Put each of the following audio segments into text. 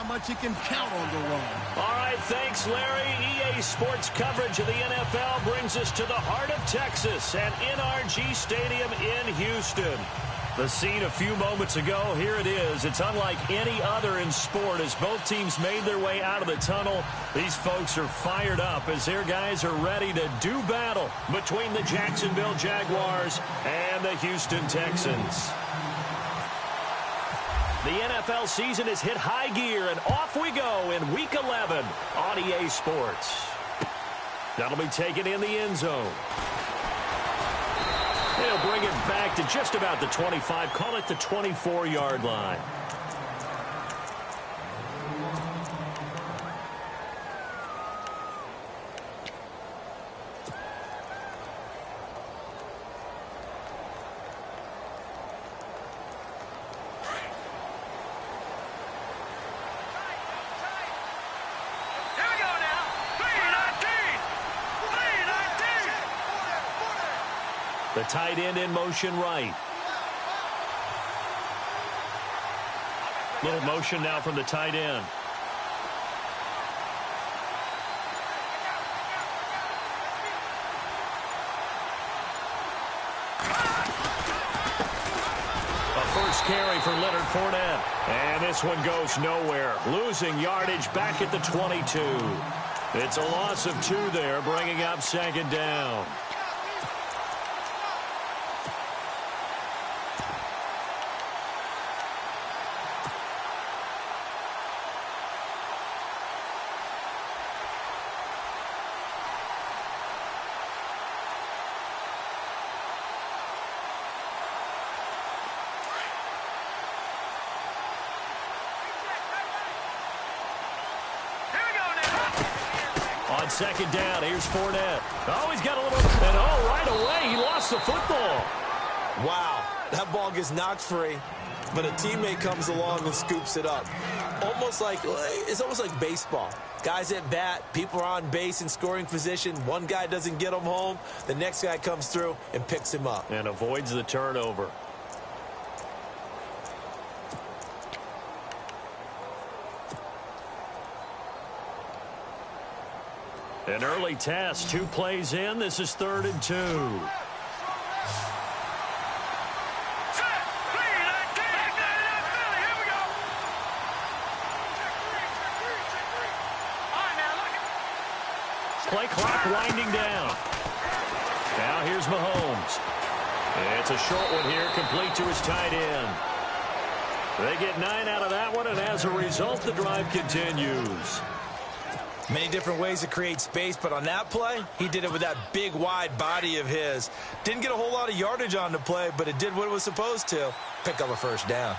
much he can count on the run. All right, thanks, Larry. EA Sports coverage of the NFL brings us to the heart of Texas and NRG Stadium in Houston. The scene a few moments ago, here it is. It's unlike any other in sport as both teams made their way out of the tunnel. These folks are fired up as their guys are ready to do battle between the Jacksonville Jaguars and the Houston Texans. The NFL season has hit high gear, and off we go in Week 11 on EA Sports. That'll be taken in the end zone. They'll bring it back to just about the 25, call it the 24-yard line. The tight end in motion right. Little motion now from the tight end. A first carry for Leonard Fournette. And this one goes nowhere. Losing yardage back at the 22. It's a loss of 2 there, bringing up second down. Second down, here's Fournette. Oh, he's got a little, and right away, he lost the football. Wow, that ball gets knocked free, but a teammate comes along and scoops it up. It's almost like baseball. Guys at bat, people are on base in scoring position. One guy doesn't get him home, the next guy comes through and picks him up. And avoids the turnover. An early test, 2 plays in. This is 3rd and 2. Play clock winding down. Now here's Mahomes. It's a short one here, complete to his tight end. They get 9 out of that one, and as a result, the drive continues. Many different ways to create space, but on that play, he did it with that big, wide body of his. Didn't get a whole lot of yardage on the play, but it did what it was supposed to. Pick up a first down.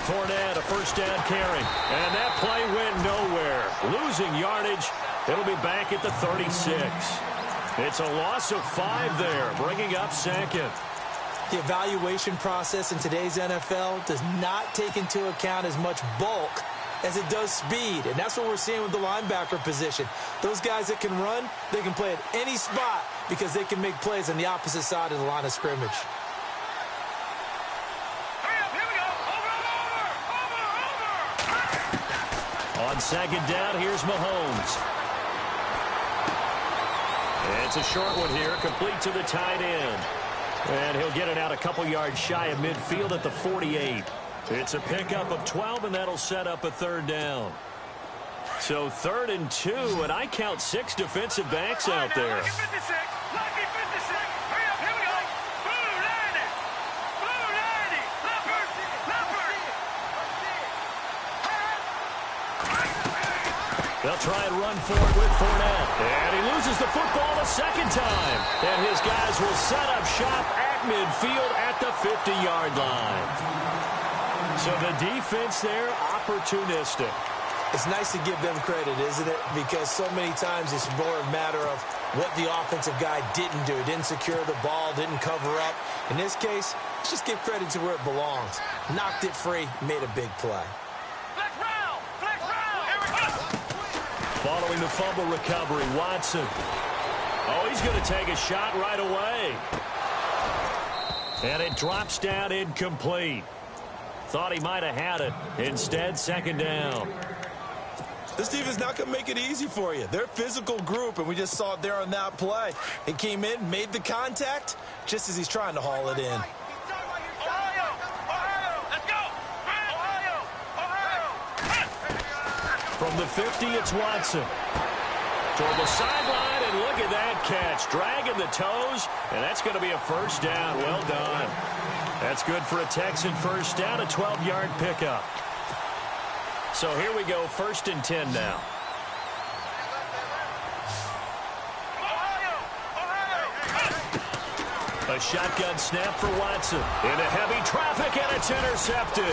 Fournette, a first down carry. And that play went nowhere. Losing yardage. It'll be back at the 36. It's a loss of 5 there, bringing up second. The evaluation process in today's NFL does not take into account as much bulk as it does speed, and that's what we're seeing with the linebacker position. Those guys that can run, they can play at any spot because they can make plays on the opposite side of the line of scrimmage. On second down, here's Mahomes. It's a short one here, complete to the tight end. And he'll get it out a couple yards shy of midfield at the 48. It's a pickup of 12, and that'll set up a 3rd down. So 3rd and 2, and I count 6 defensive backs out there. They'll try and run for it with Fournette. And he loses the football a second time. And his guys will set up shop at midfield at the 50-yard line. So the defense there, opportunistic. It's nice to give them credit, isn't it? Because so many times it's more a matter of what the offensive guy didn't do. Didn't secure the ball, didn't cover up. In this case, let's just give credit to where it belongs. Knocked it free, made a big play. Flex round! Flex round! Here we go! Following the fumble recovery, Watson. Oh, he's going to take a shot right away. And it drops down incomplete. Thought he might have had it. Instead, second down. This defense is not going to make it easy for you. They're a physical group, and we just saw it there on that play. He came in, made the contact, just as he's trying to haul it in. Ohio! Ohio! Let's go! Ohio! Ohio! From the 50, it's Watson. Toward the sideline, and look at that catch. Dragging the toes, and that's going to be a first down. Well done. That's good for a Texan first down, a 12-yard pickup. So here we go, 1st and 10 now. A shotgun snap for Watson. Into heavy traffic, and it's intercepted.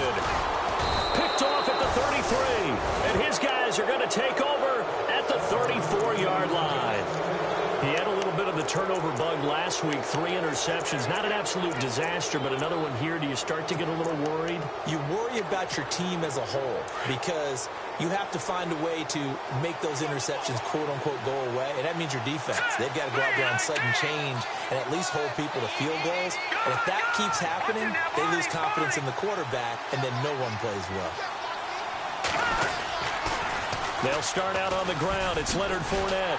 Picked off at the 33. And his guys are going to take over at the 34-yard line. He had a little bit of the turnover bug last week. 3 interceptions. Not an absolute disaster, but another one here. Do you start to get a little worried? You worry about your team as a whole because you have to find a way to make those interceptions, quote-unquote, go away. And that means your defense. They've got to go out there on sudden change and at least hold people to field goals. And if that keeps happening, they lose confidence in the quarterback, and then no one plays well. They'll start out on the ground. It's Leonard Fournette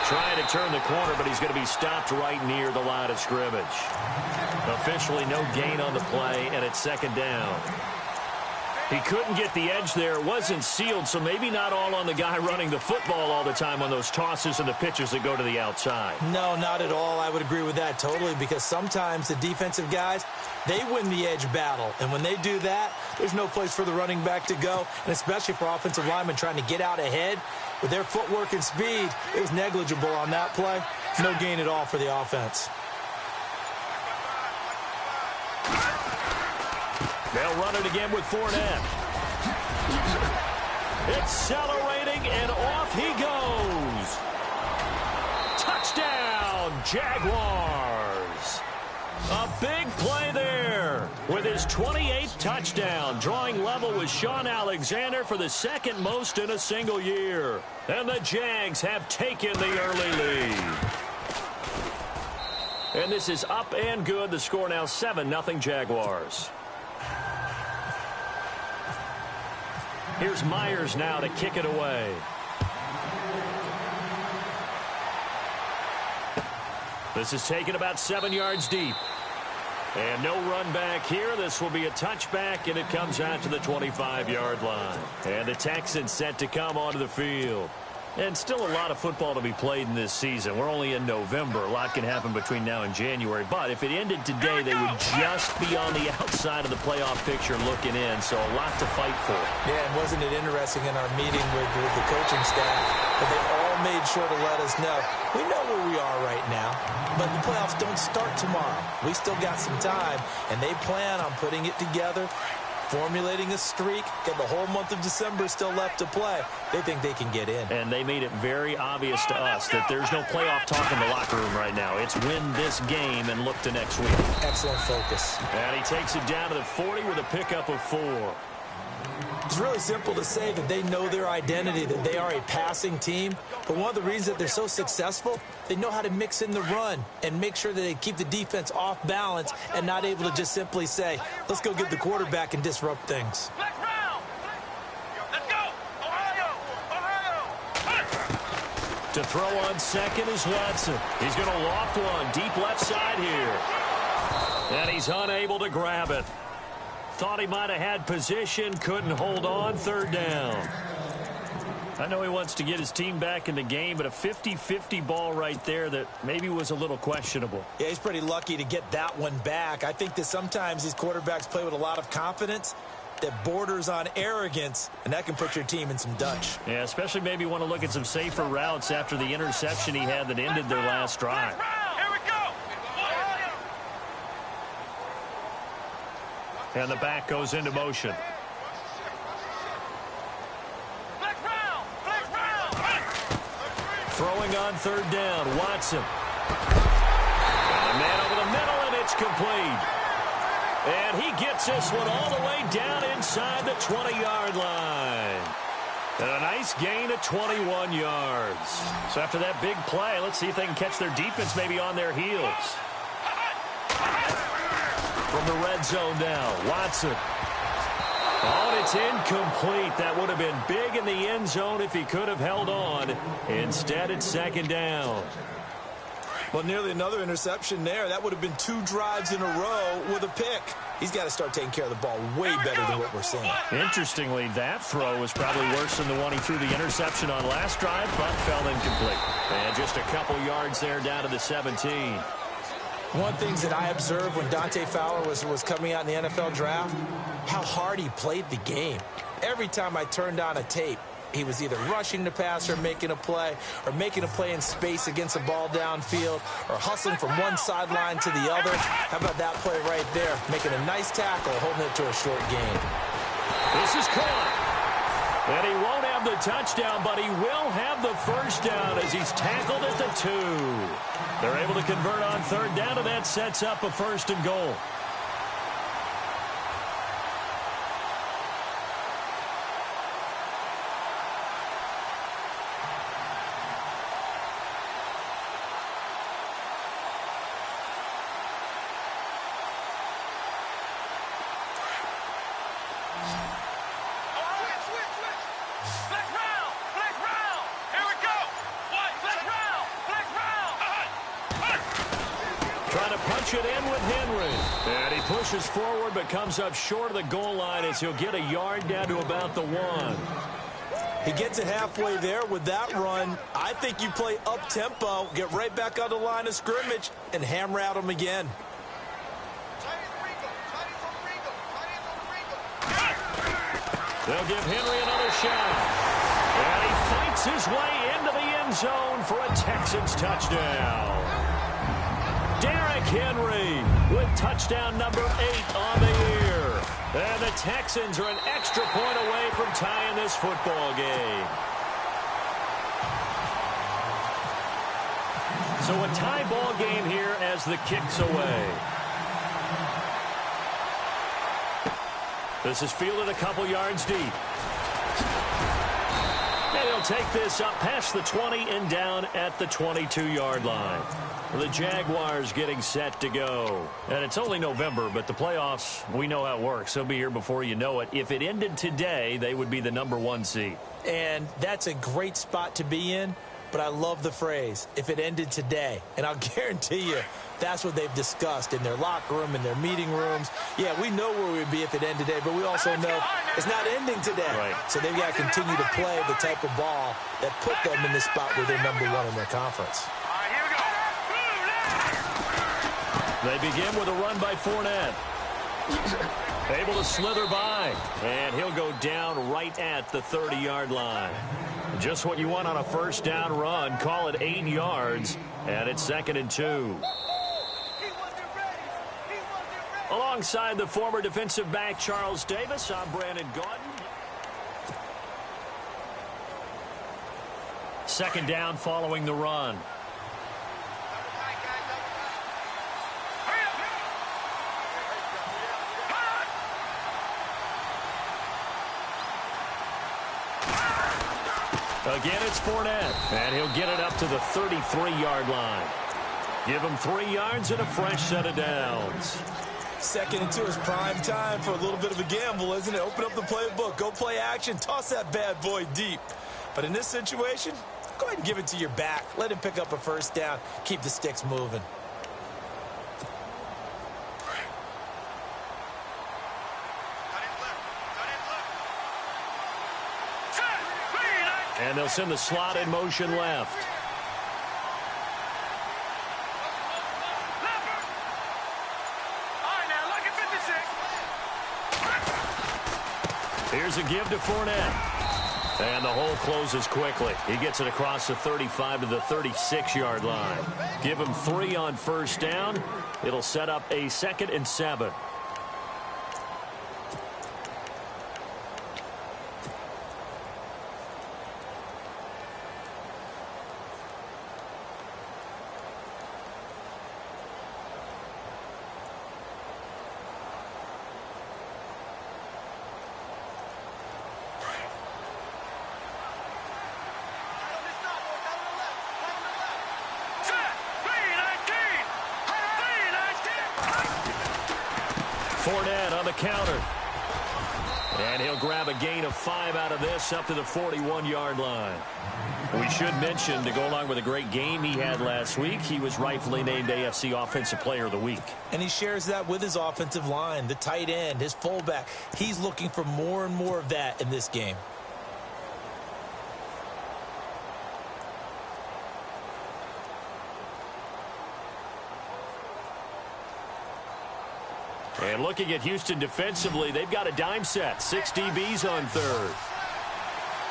trying to turn the corner, but he's going to be stopped right near the line of scrimmage. Officially no gain on the play, and it's second down. He couldn't get the edge there. It wasn't sealed, so maybe not all on the guy running the football all the time on those tosses and the pitches that go to the outside. No, not at all. I would agree with that totally because sometimes the defensive guys, they win the edge battle. And when they do that, there's no place for the running back to go, and especially for offensive linemen trying to get out ahead. With their footwork and speed, it was negligible on that play. No gain at all for the offense. They'll run it again with Fournette. Accelerating, and off he goes. Touchdown, Jaguars. A big play there with his 28th touchdown, drawing level with Sean Alexander for the second most in a single year. And the Jags have taken the early lead. And this is up and good. The score now 7-0 Jaguars. Here's Myers now to kick it away. This is taken about 7 yards deep. And no run back here. This will be a touchback, and it comes out to the 25-yard line. And the Texans set to come onto the field. And still a lot of football to be played in this season. We're only in November. A lot can happen between now and January. But if it ended today, they would just be on the outside of the playoff picture looking in. So a lot to fight for. Yeah, and wasn't it interesting in our meeting with the coaching staff that they all made sure to let us know, we know where we are right now, but the playoffs don't start tomorrow. We still got some time, and they plan on putting it together, formulating a streak, got the whole month of December still left to play. They think they can get in. And they made it very obvious to us that there's no playoff talk in the locker room right now. It's win this game and look to next week. Excellent focus. And he takes it down to the 40 with a pickup of 4. It's really simple to say that they know their identity, that they are a passing team. But one of the reasons that they're so successful, they know how to mix in the run and make sure that they keep the defense off balance and not able to just simply say, let's go get the quarterback and disrupt things. Let's go! Ohio! Ohio! To throw on second is Watson. He's going to loft one deep left side here. And he's unable to grab it. Thought he might have had position, couldn't hold on, third down. I know he wants to get his team back in the game, but a 50-50 ball right there that maybe was a little questionable. Yeah, he's pretty lucky to get that one back. I think that sometimes these quarterbacks play with a lot of confidence that borders on arrogance, and that can put your team in some Dutch. Yeah, especially maybe want to look at some safer routes after the interception he had that ended their last drive. And the back goes into motion. Throwing on third down, Watson. And a man over the middle, and it's complete. And he gets this one all the way down inside the 20-yard line. And a nice gain of 21 yards. So after that big play, let's see if they can catch their defense maybe on their heels. From the red zone now, Watson. It's incomplete. That would have been big in the end zone if he could have held on. Instead, it's second down. Well, nearly another interception there. That would have been 2 drives in a row with a pick. He's got to start taking care of the ball way better than what we're seeing. Interestingly, that throw was probably worse than the one he threw the interception on last drive, but fell incomplete. And just a couple yards there down to the 17. One thing that I observed when Dante Fowler was coming out in the NFL draft, how hard he played the game. Every time I turned on a tape, he was either rushing the passer, making a play, or making a play in space against a ball downfield, or hustling from one sideline to the other. How about that play right there? Making a nice tackle, holding it to a short gain. This is caught. And he won't have the touchdown, but he will have the first down as he's tackled at the 2. They're able to convert on third down, and that sets up a first and goal. Trying to punch it in with Henry. And he pushes forward but comes up short of the goal line as he'll get a yard down to about the 1. He gets it halfway there with that run. I think you play up-tempo, get right back on the line of scrimmage, and hammer at him again. They'll give Henry another shot. And he fights his way into the end zone for a Texans touchdown. Derrick Henry with touchdown number 8 on the year. And the Texans are an extra point away from tying this football game. So a tie ball game here as the kick's away. This is fielded a couple yards deep. And he'll take this up past the 20 and down at the 22-yard line. The Jaguars getting set to go. And it's only November, but the playoffs, we know how it works. They'll be here before you know it. If it ended today, they would be the number 1 seed. And that's a great spot to be in, but I love the phrase, if it ended today. And I'll guarantee you, that's what they've discussed in their locker room, in their meeting rooms. Yeah, we know where we'd be if it ended today, but we also know it's not ending today. Right. So they've got to continue to play the type of ball that put them in the spot where they're number 1 in their conference. They begin with a run by Fournette. Able to slither by. And he'll go down right at the 30-yard line. Just what you want on a first down run. Call it 8 yards. And it's 2nd and 2. Alongside the former defensive back Charles Davis, I'm Brandon Gaudin. 2nd down following the run. Again, it's Fournette, and he'll get it up to the 33-yard line. Give him 3 yards and a fresh set of downs. 2nd and 2 is prime time for a little bit of a gamble, isn't it? Open up the playbook, go play action, toss that bad boy deep. But in this situation, go ahead and give it to your back. Let him pick up a first down, keep the sticks moving. And they'll send the slot in motion left. Here's a give to Fournette. And the hole closes quickly. He gets it across the 35 to the 36-yard line. Give him 3 on first down. It'll set up a 2nd and 7. Fournette on the counter. And he'll grab a gain of 5 out of this up to the 41-yard line. We should mention, to go along with a great game he had last week, he was rightfully named AFC Offensive Player of the Week. And he shares that with his offensive line, the tight end, his fullback. He's looking for more and more of that in this game. And looking at Houston defensively, they've got a dime set. 6 DBs on third.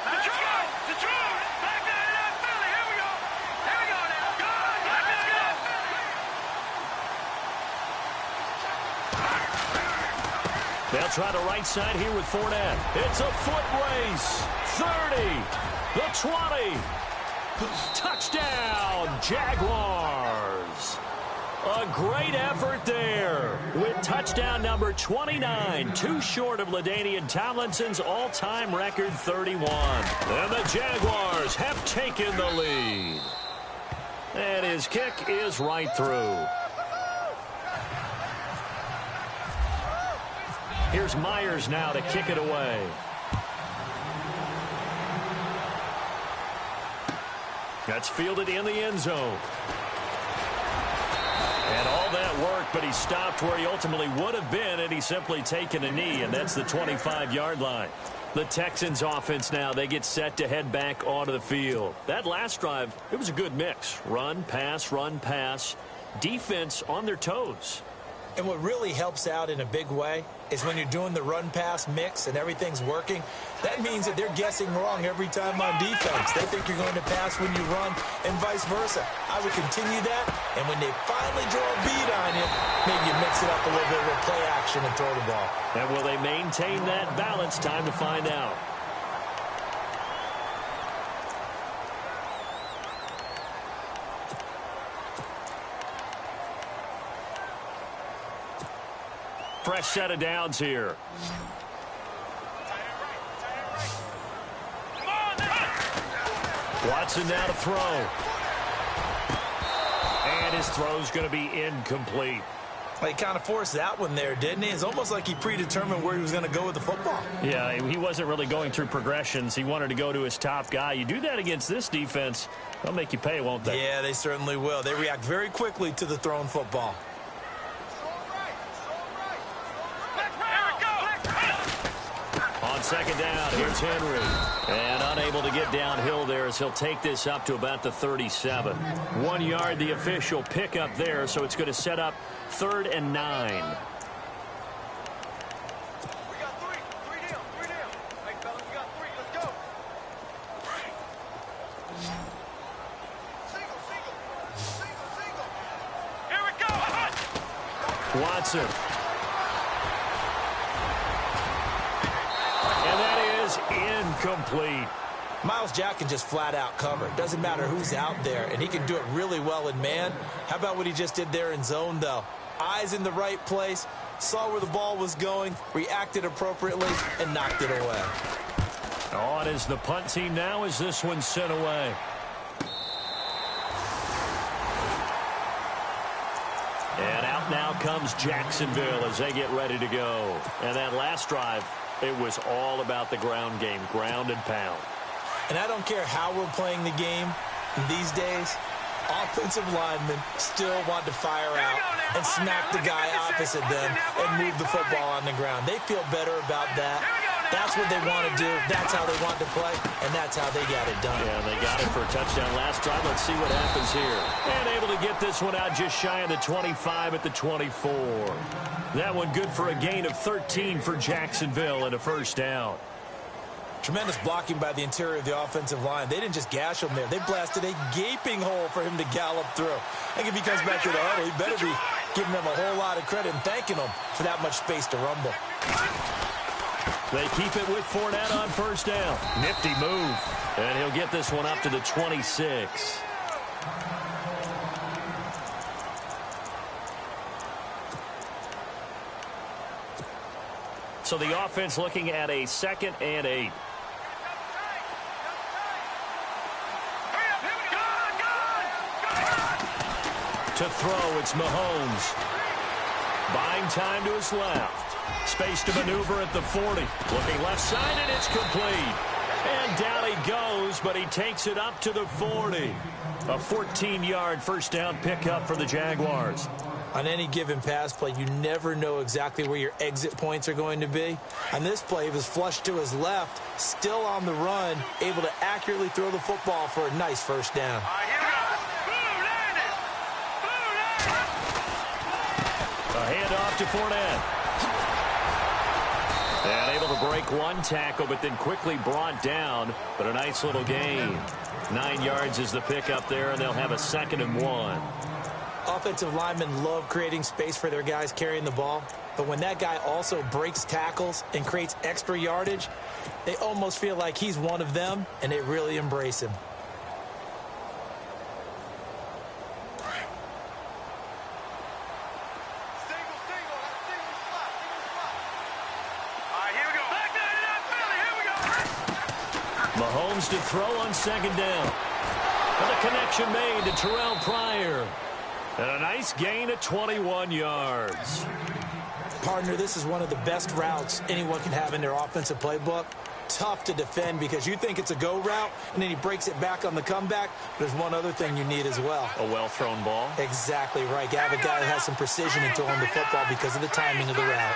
Back there in that Philly. Here we go. Here we go now. Good. Let's go. They'll try the right side here with Fournette. It's a foot race. 30. The 20. Touchdown, Jaguars. A great effort there with touchdown number 29, too short of LaDainian Tomlinson's all-time record 31. And the Jaguars have taken the lead. And his kick is right through. Here's Myers now to kick it away. That's fielded in the end zone. And all that work, but he stopped where he ultimately would have been, and he's simply taken a knee, and that's the 25-yard line. The Texans offense now, they get set to head back onto the field. That last drive, it was a good mix. Run, pass, defense on their toes. And what really helps out in a big way is when you're doing the run-pass mix and everything's working, that means that they're guessing wrong every time on defense. They think you're going to pass when you run and vice versa. I would continue that, and when they finally draw a bead on you, maybe you mix it up a little bit with play action and throw the ball. And will they maintain that balance? Time to find out. Fresh set of downs here. Watson now to throw. And his throw's going to be incomplete. Well, he kind of forced that one there, didn't he? It's almost like he predetermined where he was going to go with the football. Yeah, he wasn't really going through progressions. He wanted to go to his top guy. You do that against this defense, they'll make you pay, won't they? Yeah, they certainly will. They react very quickly to the thrown football. On second down, here's Henry. And unable to get downhill there as he'll take this up to about the 37. 1 yard, the official pickup there, so it's going to set up 3rd and 9. We got three down. Hey, fellas, we got 3. Let's go. Single. Here we go. Watson. And that is incomplete. Myles Jack can just flat out cover. It doesn't matter who's out there, and he can do it really well in man. How about what he just did there in zone, though? Eyes in the right place, saw where the ball was going, reacted appropriately, and knocked it away. On is the punt team now as this one's sent away. And out now comes Jacksonville as they get ready to go. And that last drive, it was all about the ground game, ground and pound. And I don't care how we're playing the game these days, offensive linemen still want to fire out and smack the guy opposite them and move the football on the ground. They feel better about that. That's what they want to do. That's how they want to play, and that's how they got it done. Yeah, they got it for a touchdown last drive. Let's see what happens here. And able to get this one out just shy of the 25 at the 24. That one good for a gain of 13 for Jacksonville and a first down. Tremendous blocking by the interior of the offensive line. They didn't just gash him there. They blasted a gaping hole for him to gallop through. I think if he comes back to the huddle, he better be giving them a whole lot of credit and thanking them for that much space to rumble. They keep it with Fournette on first down. Nifty move. And he'll get this one up to the 26. So the offense looking at a 2nd and 8. To throw, it's Mahomes. Buying time to his left. Space to maneuver at the 40. Looking left side, and it's complete. And down he goes, but he takes it up to the 40. A 14-yard first down pickup for the Jaguars. On any given pass play, you never know exactly where your exit points are going to be. On this play, he was flushed to his left, still on the run, able to accurately throw the football for a nice first down. A handoff to Fournette. And able to break one tackle, but then quickly brought down. But a nice little gain. 9 yards is the pickup there, and they'll have a 2nd and 1. Offensive linemen love creating space for their guys carrying the ball. But when that guy also breaks tackles and creates extra yardage, they almost feel like he's one of them, and they really embrace him. Mahomes to throw on 2nd down. And a connection made to Terrell Pryor. And a nice gain of 21 yards. Partner, this is one of the best routes anyone can have in their offensive playbook. Tough to defend because you think it's a go route, and then he breaks it back on the comeback. There's one other thing you need as well. A well-thrown ball. Exactly right. You have a guy that has some precision in throwing the football because of the timing of the route.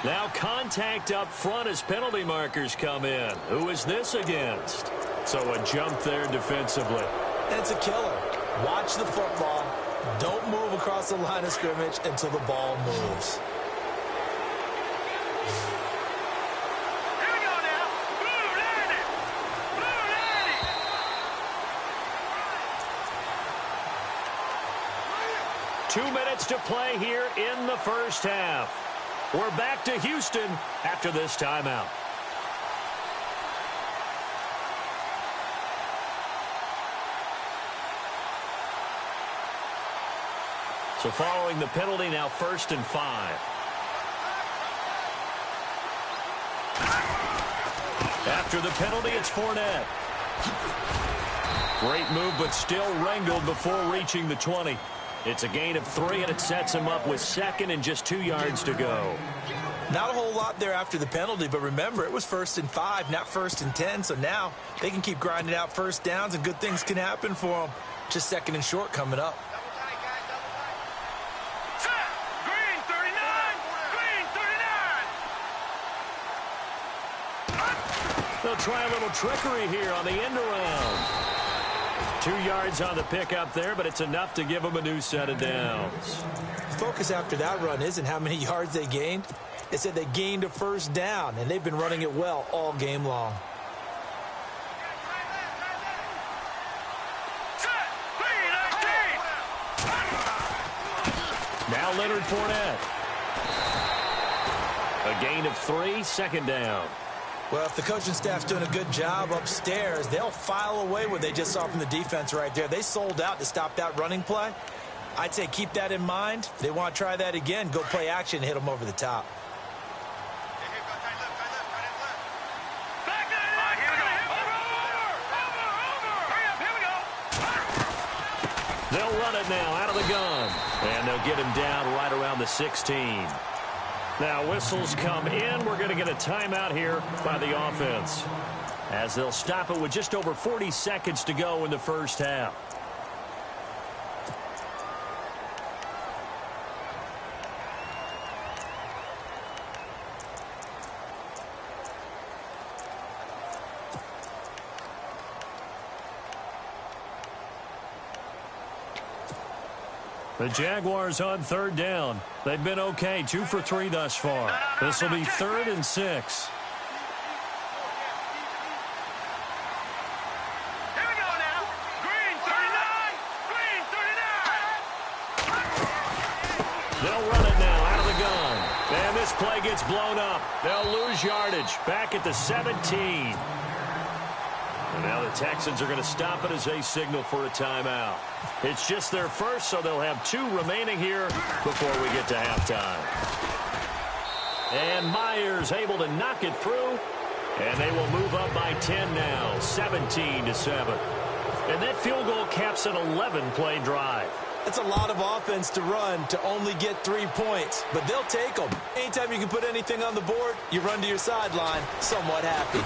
Now contact up front as penalty markers come in. Who is this against? So a jump there defensively. And it's a killer. Watch the football. Don't move across the line of scrimmage until the ball moves. Here we go now. Blue landed. Blue landed. 2 minutes to play here in the first half. We're back to Houston after this timeout. So following the penalty, now 1st and 5. After the penalty, it's Fournette. Great move, but still wrangled before reaching the 20. It's a gain of 3, and it sets him up with 2nd and just 2 yards to go. Not a whole lot there after the penalty, but remember, it was 1st and 5, not 1st and 10, so now they can keep grinding out first downs, and good things can happen for them. Just 2nd and short coming up. Green 39. Green 39. They'll try a little trickery here on the end around. 2 yards on the pickup there, but it's enough to give them a new set of downs. The focus after that run isn't how many yards they gained. It said they gained a first down, and they've been running it well all game long. Now Leonard Fournette. A gain of 3, 2nd down. Well, if the coaching staff's doing a good job upstairs, they'll file away what they just saw from the defense right there. They sold out to stop that running play. I'd say keep that in mind. If they want to try that again, go play action and hit them over the top. They'll run it now out of the gun. And they'll get him down right around the 16. Now whistles come in. We're going to get a timeout here by the offense, as they'll stop it with just over 40 seconds to go in the first half. The Jaguars on 3rd down. They've been okay, 2 for 3 thus far. This will be 3rd and 6. Here we go now. Green 39. Green 39. They'll run it now out of the gun. And this play gets blown up. They'll lose yardage back at the 17. And now the Texans are going to stop it as they signal for a timeout. It's just their first, so they'll have 2 remaining here before we get to halftime. And Myers able to knock it through. And they will move up by 10 now, 17-7. And that field goal caps an 11-play drive. That's a lot of offense to run to only get 3 points, but they'll take them. Anytime you can put anything on the board, you run to your sideline somewhat happy.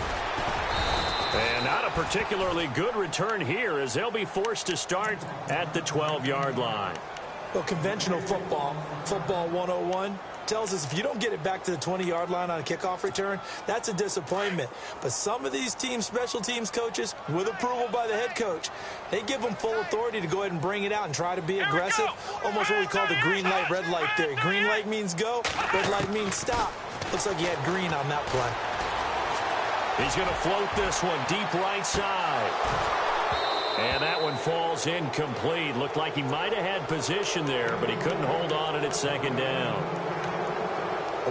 And not a particularly good return here as they'll be forced to start at the 12-yard line. Well, conventional football 101, tells us if you don't get it back to the 20-yard line on a kickoff return, that's a disappointment. But some of these teams, special teams coaches, with approval by the head coach, they give them full authority to go ahead and bring it out and try to be aggressive. Almost what we call the green light, red light theory. Green light means go, red light means stop. Looks like you had green on that play. He's going to float this one deep right side. And that one falls incomplete. Looked like he might have had position there, but he couldn't hold on at second down.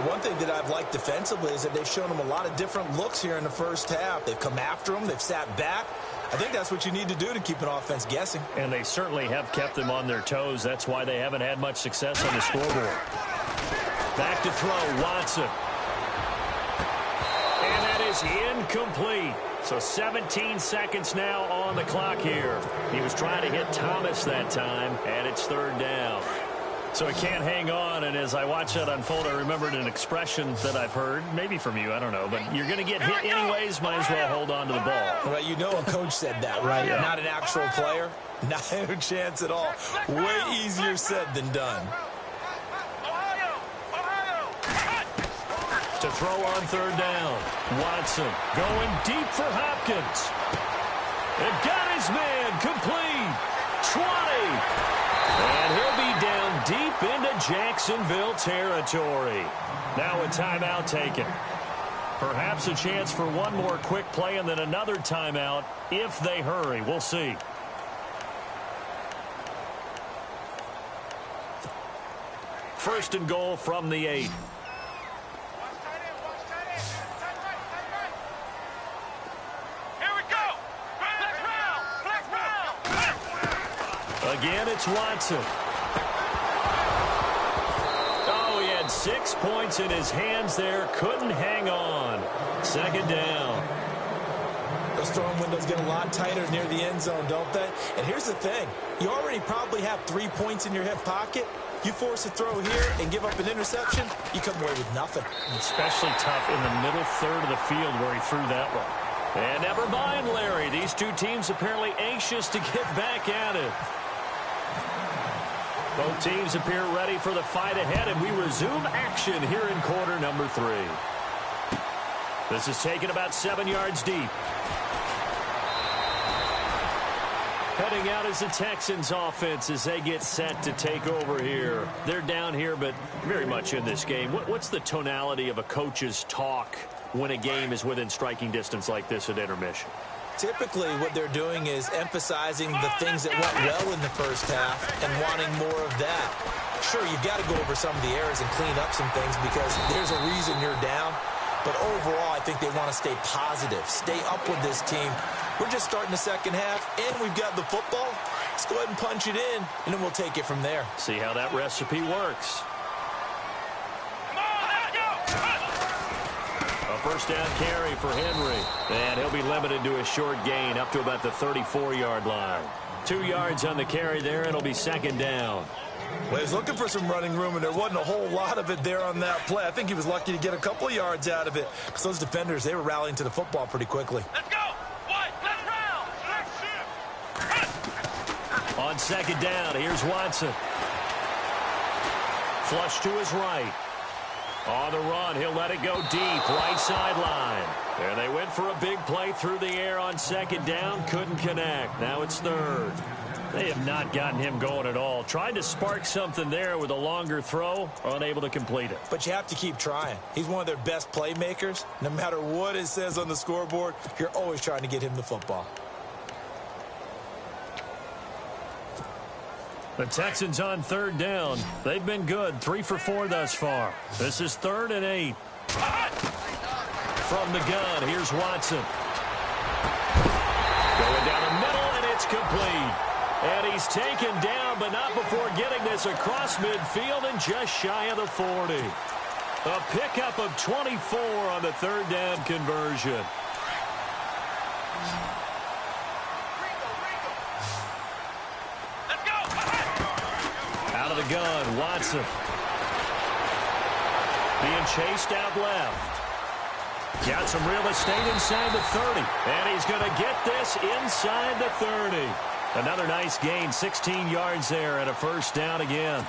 One thing that I've liked defensively is that they've shown them a lot of different looks here in the first half. They've come after them. They've sat back. I think that's what you need to do to keep an offense guessing. And they certainly have kept them on their toes. That's why they haven't had much success on the scoreboard. Back to throw, Watson. And that is incomplete. So 17 seconds now on the clock here. He was trying to hit Thomas that time, and it's third down. So he can't hang on, and as I watch that unfold, I remembered an expression that I've heard, maybe from you, I don't know, but you're going to get hit anyways, might as well hold on to the ball. Well, you know a coach said that, right? Yeah. Not an actual player. Not a chance at all. Way easier said than done. To throw on third down. Watson going deep for Hopkins. And got his man complete. 20. And he'll be down deep into Jacksonville territory. Now a timeout taken. Perhaps a chance for one more quick play and then another timeout if they hurry. We'll see. First and goal from the 8. Again, it's Watson. Oh, he had 6 points in his hands there. Couldn't hang on. Second down. Those throwing windows get a lot tighter near the end zone, don't they? And here's the thing. You already probably have 3 points in your hip pocket. You force a throw here and give up an interception, you come away with nothing. Especially tough in the middle third of the field where he threw that one. And never mind, Larry. These two teams apparently anxious to get back at it. Both teams appear ready for the fight ahead, and we resume action here in quarter number 3. This is taken about 7 yards deep. Heading out is the Texans offense as they get set to take over here. They're down here, but very much in this game. What's the tonality of a coach's talk when a game is within striking distance like this at intermission? Typically, what they're doing is emphasizing the things that went well in the first half and wanting more of that. Sure, you've got to go over some of the errors and clean up some things because there's a reason you're down. But overall, I think they want to stay positive, stay up with this team. We're just starting the second half, and we've got the football. Let's go ahead and punch it in, and then we'll take it from there. See how that recipe works. First down carry for Henry. And he'll be limited to a short gain up to about the 34-yard line. 2 yards on the carry there. It'll be second down. Well, he's looking for some running room, and there wasn't a whole lot of it there on that play. I think he was lucky to get a couple of yards out of it because those defenders, they were rallying to the football pretty quickly. Let's go. What? Let's round. On second down, here's Watson. Flush to his right. On the run, he'll let it go deep, right sideline. And they went for a big play through the air on second down, couldn't connect. Now it's third. They have not gotten him going at all. Tried to spark something there with a longer throw, unable to complete it. But you have to keep trying. He's one of their best playmakers. No matter what it says on the scoreboard, you're always trying to get him the football. The Texans on third down. They've been good, 3 for 4 thus far. This is 3rd and 8. From the gun, here's Watson. Going down the middle, and it's complete. And he's taken down, but not before getting this across midfield and just shy of the 40. A pickup of 24 on the third down conversion. the gun, Watson. Being chased out left. Got some real estate inside the 30. And he's going to get this inside the 30. Another nice gain, 16 yards there, and a first down again.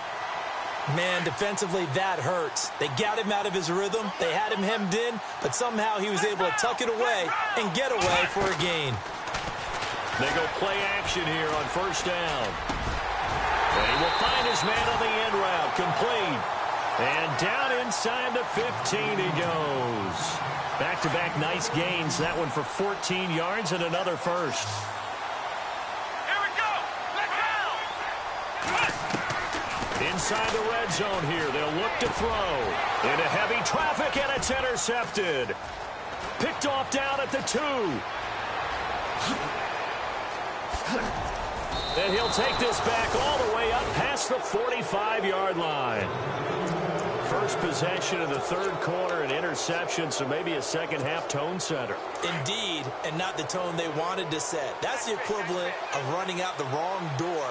Man, defensively, that hurts. They got him out of his rhythm. They had him hemmed in, but somehow he was able to tuck it away and get away for a gain. They go play action here on first down. And he will find his man on the end route, complete. And down inside the 15 he goes. Back-to-back nice gains. That one for 14 yards and another first. Here we go. Let's go. Inside the red zone here. They'll look to throw. Into heavy traffic, and it's intercepted. Picked off down at the 2. And he'll take this back all the way up past the 45-yard line. First possession of the third quarter, an interception, so maybe a second-half tone setter. Indeed, and not the tone they wanted to set. That's the equivalent of running out the wrong door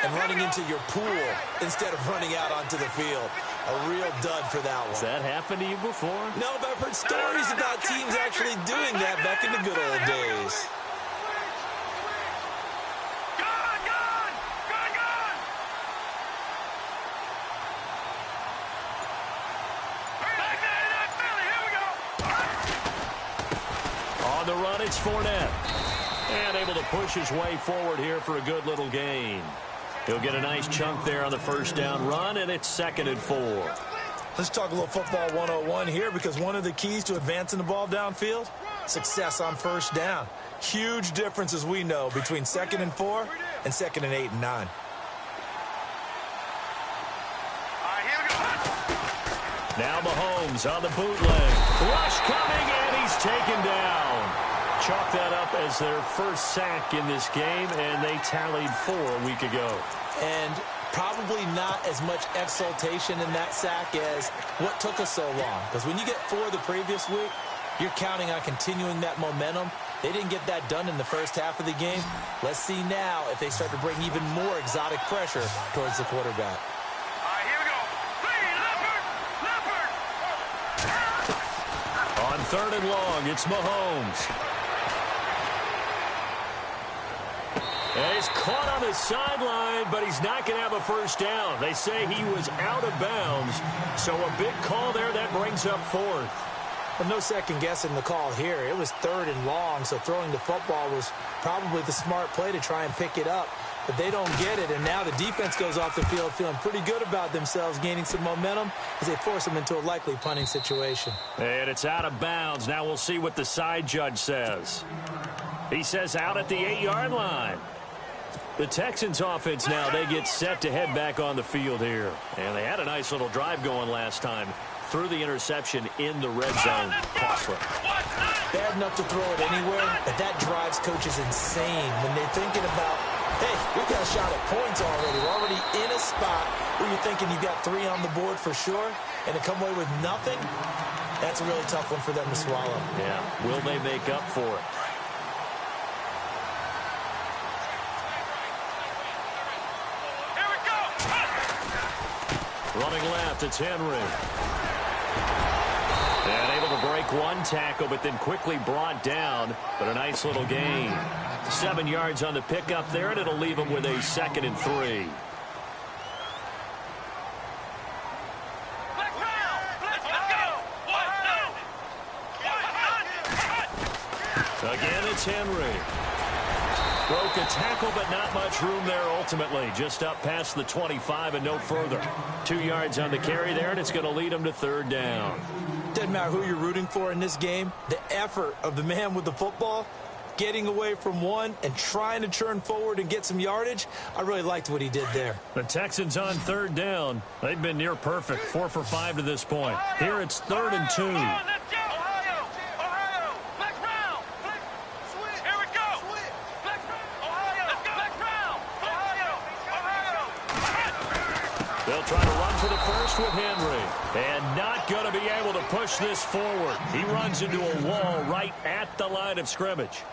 and running into your pool instead of running out onto the field. A real dud for that one. Has that happened to you before? No, but I've heard stories about teams actually doing that back in the good old days. On the run, it's Fournette. And able to push his way forward here for a good little gain. He'll get a nice chunk there on the first down run, and it's 2nd and 4. Let's talk a little football 101 here, because one of the keys to advancing the ball downfield, success on first down. Huge difference, as we know, between 2nd and 4 and 2nd and 8 and 9. Now Mahomes on the bootleg. Rush coming, and he's taken down. Chalk that up as their first sack in this game, and they tallied 4 a week ago. And probably not as much exultation in that sack as what took us so long. Because when you get 4 the previous week, you're counting on continuing that momentum. They didn't get that done in the first half of the game. Let's see now if they start to bring even more exotic pressure towards the quarterback. On 3rd and long, it's Mahomes. And he's caught on the sideline, but he's not going to have a first down. They say he was out of bounds, so a big call there that brings up 4th. Well, no second guessing the call here. It was 3rd and long, so throwing the football was probably the smart play to try and pick it up. But they don't get it, and now the defense goes off the field feeling pretty good about themselves, gaining some momentum as they force them into a likely punting situation. And it's out of bounds. Now we'll see what the side judge says. He says out at the 8-yard line. The Texans offense now, they get set to head back on the field here. And they had a nice little drive going last time. Threw the interception in the red zone. Costly. Bad enough to throw it anywhere, but that drives coaches insane when they're thinking about, hey, we got a shot at points already. We're already in a spot where you're thinking you got 3 on the board for sure, and to come away with nothing, that's a really tough one for them to swallow. Yeah, will they make up for it? Running left, it's Henry. And able to break one tackle, but then quickly brought down. But a nice little gain. 7 yards on the pickup there, and it'll leave him with a 2nd and 3. Again, it's Henry. Broke a tackle, but not much room there ultimately. Just up past the 25 and no further. 2 yards on the carry there, and it's going to lead him to 3rd down. Doesn't matter who you're rooting for in this game. The effort of the man with the football, getting away from one and trying to turn forward and get some yardage, I really liked what he did there. The Texans on 3rd down. They've been near perfect, 4 for 5 to this point. Here it's 3rd and 2. They'll try to run for the first with Henry. And not going to be able to push this forward. He runs into a wall right at the line of scrimmage.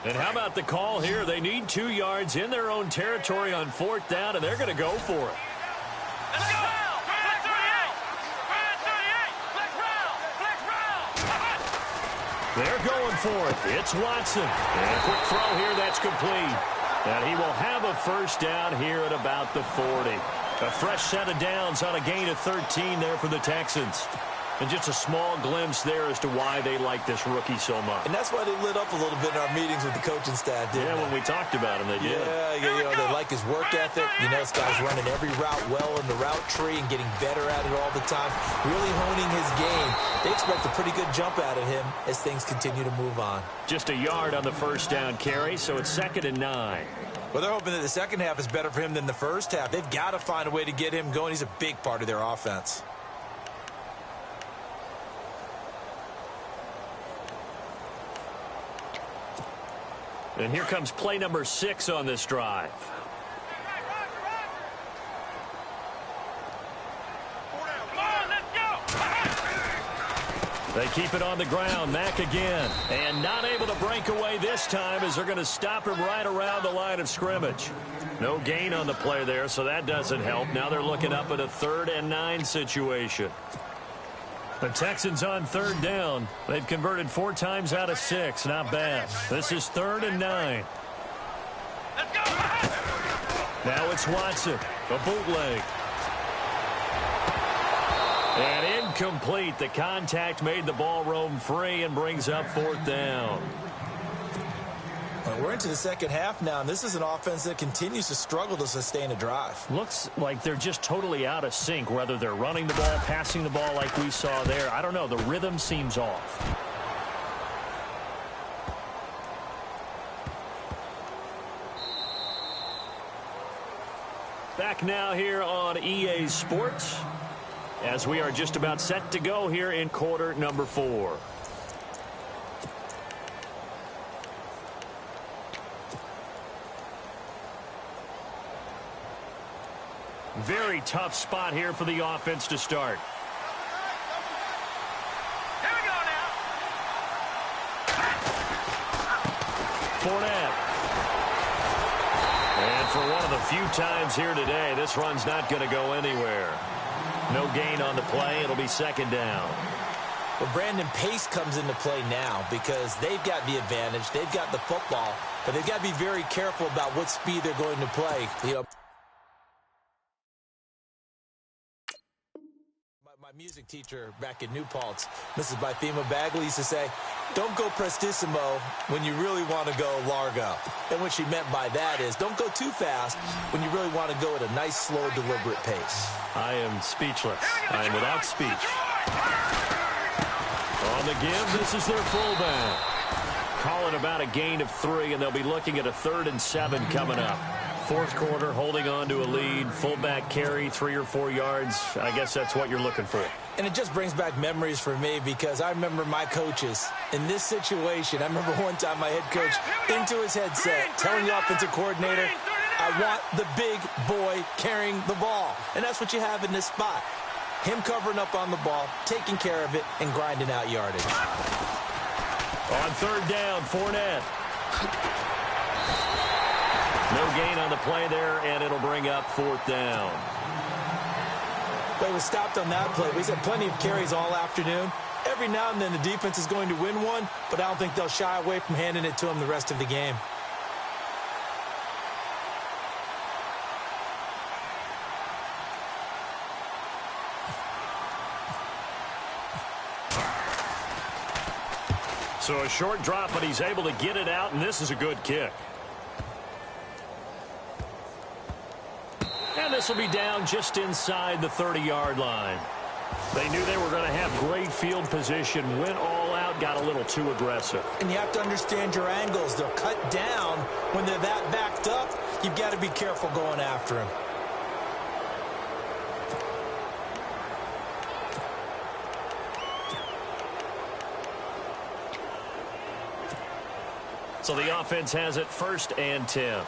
And how about the call here? They need 2 yards in their own territory on 4th down, and they're going to go for it. Let's go! Flag 38! Flag 38! Flex round! They're going for it. It's Watson. And a quick throw here that's complete. And he will have a first down here at about the 40. A fresh set of downs on a gain of 13 there for the Texans. And just a small glimpse there as to why they like this rookie so much. And that's why they lit up a little bit in our meetings with the coaching staff, didn't they? When we talked about him, they did. Yeah, they like his work ethic. You know, this guy's running every route well in the route tree and getting better at it all the time, really honing his game. They expect a pretty good jump out of him as things continue to move on. Just a yard on the first down carry, so it's 2nd and 9. Well, they're hoping that the second half is better for him than the first half. They've got to find a way to get him going. He's a big part of their offense. And here comes play number 6 on this drive. They keep it on the ground. Mack again. And not able to break away this time as they're going to stop him right around the line of scrimmage. No gain on the play there, so that doesn't help. Now they're looking up at a 3rd and 9 situation. The Texans on 3rd down. They've converted 4 times out of 6. Not bad. This is 3rd and 9. Let's go! Now it's Watson. A bootleg. And incomplete. The contact made the ball roam free and brings up 4th down. Well, we're into the second half now, and this is an offense that continues to struggle to sustain a drive. Looks like they're just totally out of sync, whether they're running the ball, passing the ball like we saw there. I don't know. The rhythm seems off. Back now here on EA Sports as we are just about set to go here in quarter number 4. Very tough spot here for the offense to start. Here we go now. Fournette. And for one of the few times here today, this run's not going to go anywhere. No gain on the play. It'll be 2nd down. Well, Brandon, pace comes into play now because they've got the advantage. They've got the football, but they've got to be very careful about what speed they're going to play. You know, my music teacher back in New Paltz, Mrs. Bythema Bagley, used to say, don't go prestissimo when you really want to go largo. And what she meant by that is don't go too fast when you really want to go at a nice, slow, deliberate pace. I am speechless. I am without speech. On the give, this is their fullback. Calling about a gain of 3, and they'll be looking at a 3rd and 7 coming up. 4th quarter, holding on to a lead. Fullback carry, 3 or 4 yards. I guess that's what you're looking for. And it just brings back memories for me because I remember my coaches in this situation. I remember one time my head coach into his headset telling the offensive coordinator, I want the big boy carrying the ball. And that's what you have in this spot. Him covering up on the ball, taking care of it, and grinding out yardage. On 3rd down, Fournette. No gain on the play there, and it'll bring up 4th down. But he was stopped on that play. He's had plenty of carries all afternoon. Every now and then the defense is going to win one, but I don't think they'll shy away from handing it to him the rest of the game. So a short drop, but he's able to get it out, and this is a good kick. And this will be down just inside the 30-yard line. They knew they were going to have great field position, went all out, got a little too aggressive. And you have to understand your angles. They'll cut down when they're that backed up. You've got to be careful going after him. So the offense has it 1st and 10.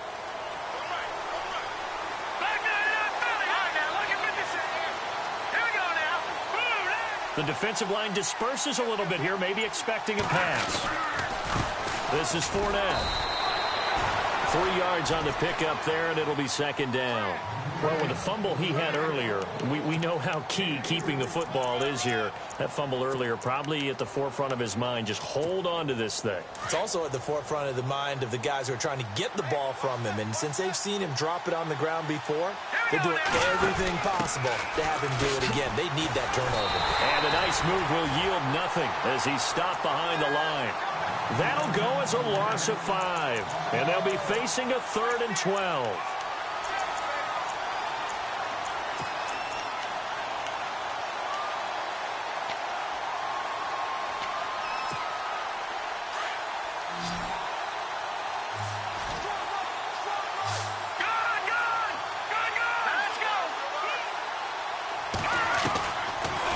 The defensive line disperses a little bit here, maybe expecting a pass. This is Fournette. 3 yards on the pickup there, and it'll be second down. Well, with the fumble he had earlier, we know how key keeping the football is here. That fumble earlier probably at the forefront of his mind. Just hold on to this thing. It's also at the forefront of the mind of the guys who are trying to get the ball from him. And since they've seen him drop it on the ground before, they're doing everything possible to have him do it again. They need that turnover. And a nice move will yield nothing as he's stopped behind the line. That'll go as a loss of 5. And they'll be facing a 3rd and 12.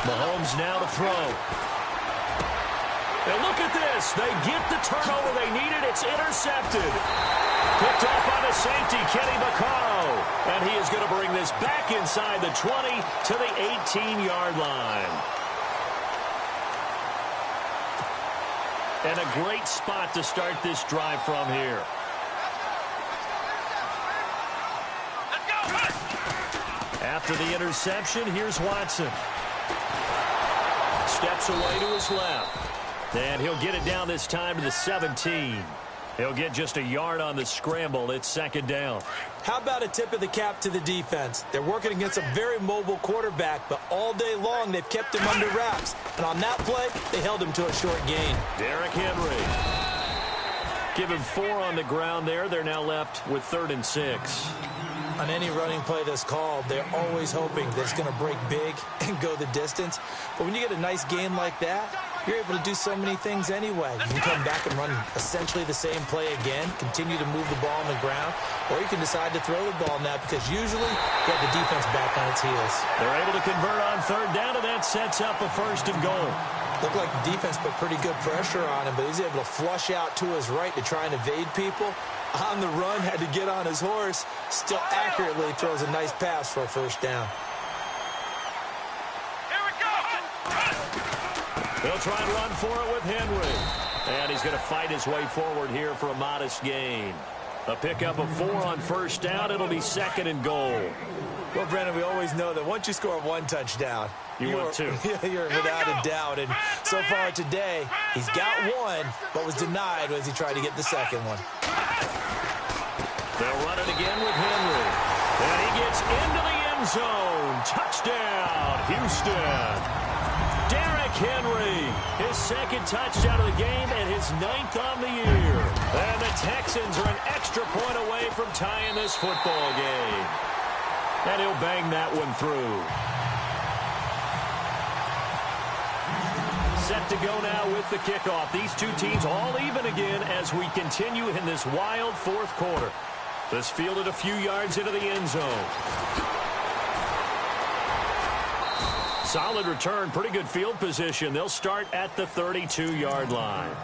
Mahomes now to throw. And look at this. They get the turnover they needed. It's intercepted. Picked off by the safety, Kenny Vaccaro. And he is going to bring this back inside the 20 to the 18-yard line. And a great spot to start this drive from here. After the interception, here's Watson. Steps away to his left. And he'll get it down this time to the 17. He'll get just a yard on the scramble. It's second down. How about a tip of the cap to the defense? They're working against a very mobile quarterback, but all day long they've kept him under wraps. And on that play, they held him to a short gain. Derrick Henry. Give him 4 on the ground there. They're now left with 3rd and 6. On any running play that's called, they're always hoping that it's going to break big and go the distance. But when you get a nice game like that, you're able to do so many things anyway. You can come back and run essentially the same play again, continue to move the ball on the ground, or you can decide to throw the ball now because usually you have the defense back on its heels. They're able to convert on 3rd down, and that sets up a 1st and goal. Looked like the defense put pretty good pressure on him, but he's able to flush out to his right to try and evade people. On the run, had to get on his horse. Still accurately throws a nice pass for a 1st down. Here we go. They'll try and run for it with Henry. And he's going to fight his way forward here for a modest gain. A pickup of 4 on 1st down. It'll be 2nd and goal. Well, Brandon, we always know that once you score 1 touchdown, want 2. You're without a doubt. And so far today, he's got 1, but was denied as he tried to get the 2nd one. They'll run it again with Henry. And he gets into the end zone. Touchdown, Houston. Derrick Henry, his 2nd touchdown of the game and his 9th on the year. And the Texans are an extra point away from tying this football game. And he'll bang that one through. Set to go now with the kickoff. These two teams all even again as we continue in this wild 4th quarter. This fielded a few yards into the end zone. Solid return, pretty good field position. They'll start at the 32-yard line.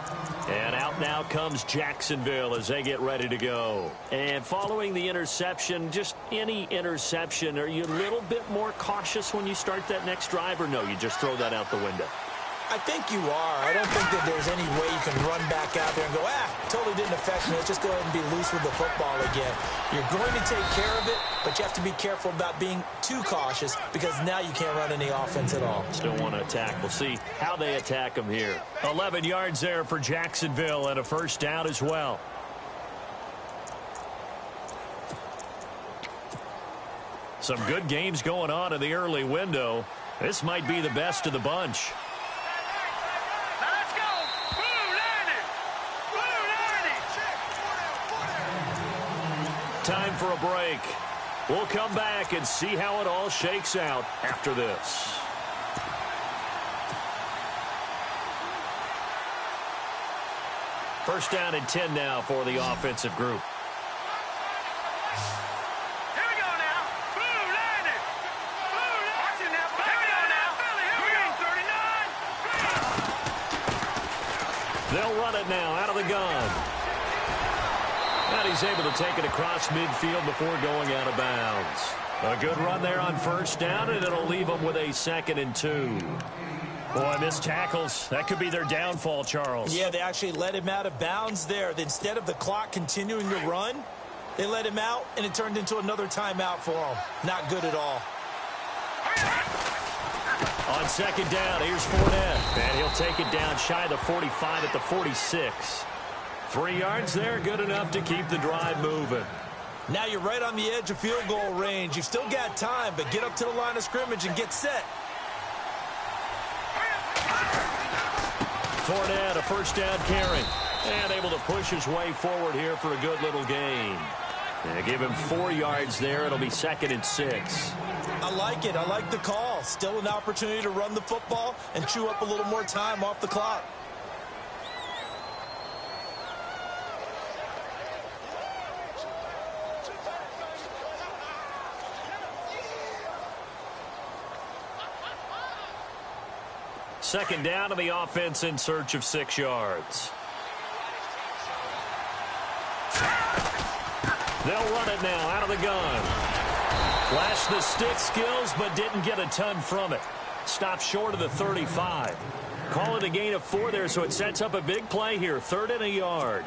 And out now comes Jacksonville as they get ready to go. And following the interception, just any interception, are you a little bit more cautious when you start that next drive, or no, you just throw that out the window? I think you are. I don't think that there's any way you can run back out there and go, totally didn't affect me. Let's just go ahead and be loose with the football again. You're going to take care of it, but you have to be careful about being too cautious because now you can't run any offense at all. Still want to attack. We'll see how they attack them here. 11 yards there for Jacksonville and a 1st down as well. Some good games going on in the early window. This might be the best of the bunch. Time for a break. We'll come back and see how it all shakes out after this. First down and 10 now for the offensive group. Here we go now. Blue landed. Blue landed. Here we go now. Here we go. 39. They'll run it now out of the gun. And he's able to take it across midfield before going out of bounds. A good run there on 1st down, and it'll leave him with a 2nd and 2. Boy, missed tackles. That could be their downfall, Charles. Yeah, they actually let him out of bounds there. Instead of the clock continuing to run, they let him out, and it turned into another timeout for him. Not good at all. On second down, here's Fournette. And he'll take it down shy of the 45 at the 46. 3 yards there, good enough to keep the drive moving. Now you're right on the edge of field goal range. You've still got time, but get up to the line of scrimmage and get set. Fournette, a first down carry. And able to push his way forward here for a good little gain. They give him 4 yards there. It'll be 2nd and 6. I like it. I like the call. Still an opportunity to run the football and chew up a little more time off the clock. Second down, and the offense in search of 6 yards. They'll run it now out of the gun. Flashed the stick skills, but didn't get a ton from it. Stopped short of the 35. Call it a gain of 4 there, so it sets up a big play here. 3rd and a yard.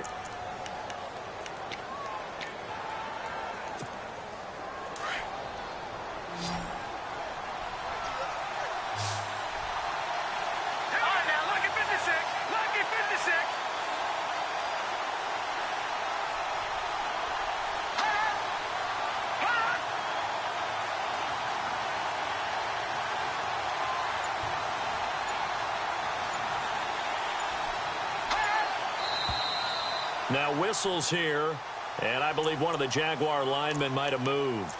Now whistles here, and I believe one of the Jaguar linemen might have moved.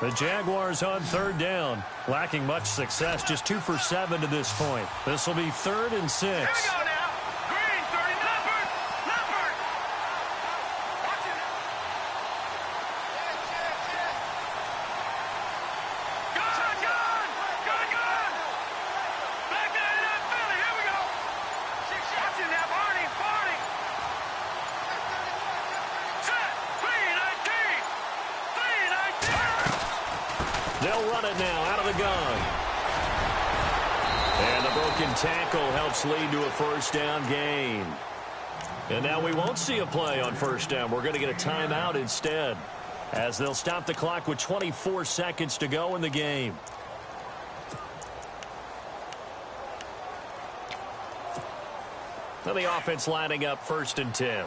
The Jaguars on 3rd down, lacking much success, just 2 for 7 to this point. This will be 3rd and 6. Here we go now. Green, 30, Leopard. Watch it. Gun. Back down in that Philly. Here we go. Watch it now, Barney. Set. 3-19. They'll run it now out of the gun. And the broken tackle helps lead to a first down gain. And now we won't see a play on first down. We're going to get a timeout instead, as they'll stop the clock with 24 seconds to go in the game. Now the offense lining up 1st and 10.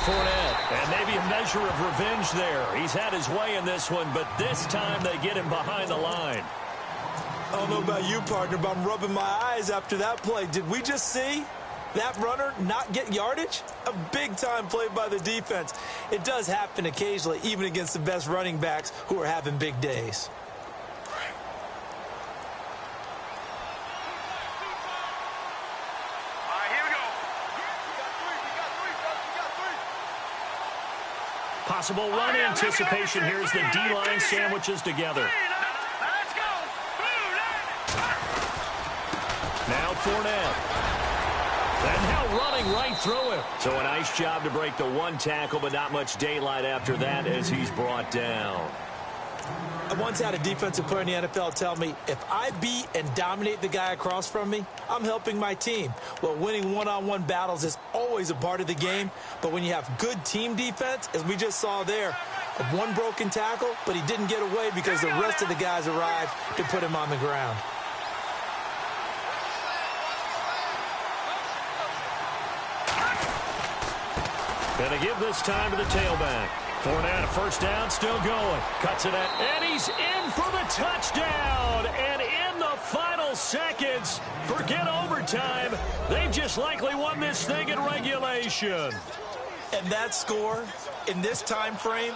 Fournette, and maybe a measure of revenge there. He's had his way in this one, but this time they get him behind the line. I don't know about you, partner, but I'm rubbing my eyes after that play. Did we just see that runner not get yardage? A big-time play by the defense. It does happen occasionally, even against the best running backs who are having big days. Possible run anticipation. Here's the D-line sandwiches together. Let's go. Now Fournette. And now running right through him. So a nice job to break the 1 tackle, but not much daylight after that as he's brought down. I once had a defensive player in the NFL tell me, if I beat and dominate the guy across from me, I'm helping my team. Well, winning one-on-one battles is always a part of the game, but when you have good team defense, as we just saw there, 1 broken tackle, but he didn't get away because the rest of the guys arrived to put him on the ground. Gonna give this time to the tailback. Fournette, a first down, still going. Cuts it out, and he's in for the touchdown. And in the final seconds, forget overtime. They've just likely won this thing in regulation. And that score, in this time frame,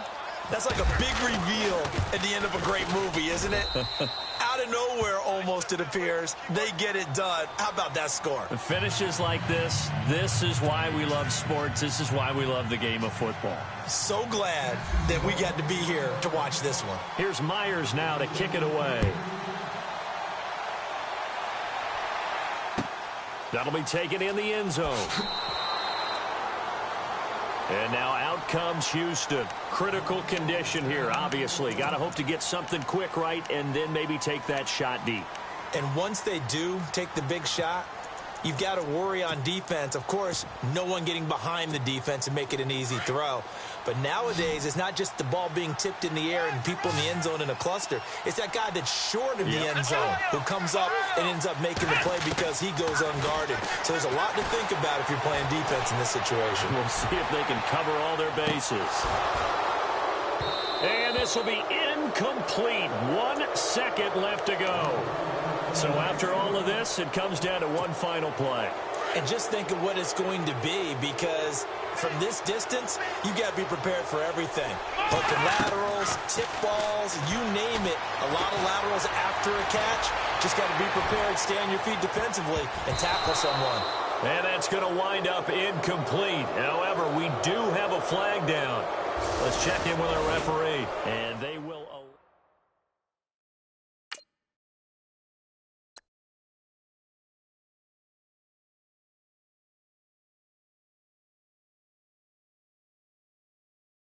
that's like a big reveal at the end of a great movie, isn't it? Out Out of nowhere, almost, it appears, they get it done. How about that score? The finishes like this is why we love sports. This is why we love the game of football. So glad that we got to be here to watch this one. Here's Myers now to kick it away. That'll be taken in the end zone. And now out comes Houston. Critical condition here, obviously. Got to hope to get something quick right and then maybe take that shot deep. And once they do take the big shot, you've got to worry on defense. Of course, no one getting behind the defense and make it an easy throw. But nowadays, it's not just the ball being tipped in the air and people in the end zone in a cluster. It's that guy that's short of the end zone who comes up and ends up making the play because he goes unguarded. So there's a lot to think about if you're playing defense in this situation. We'll see if they can cover all their bases. And this will be incomplete. 1 second left to go. So after all of this, it comes down to one final play. And just think of what it's going to be, because from this distance, you got to be prepared for everything. Hook and laterals, tip balls, you name it. A lot of laterals after a catch. Just got to be prepared, stay on your feet defensively, and tackle someone. And that's going to wind up incomplete. However, we do have a flag down. Let's check in with our referee. And they will.